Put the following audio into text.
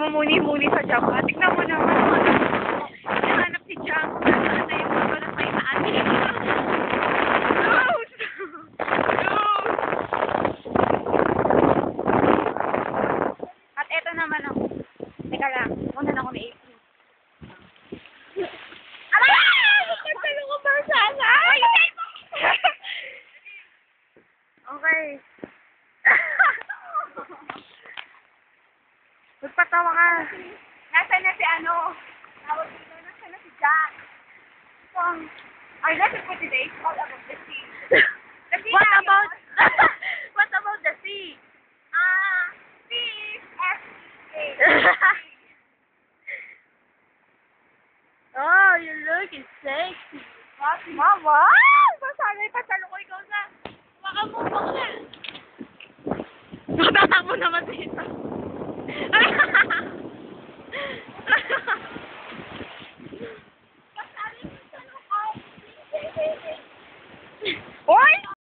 Namumuni-muni sa Japan. Tignan mo naman. Hanap si Jack. Nasaan na yung mga may taan. Rose! Rose! At eto naman ako. Teka lang. Muna na ako may AP. Nagtalo ko ba sana? Okay. Magpatawa ka. Nasaan na si ano? Tawag dito. Nasaan na si Jack? Our lesson for today is all about the sea. The sea. What about the sea? Sea is S-E-A. Oh, you looking sexy. Mama! Masanay pa sa lukoy ko na. Makamumok na. Matatakbo naman dito. Oy!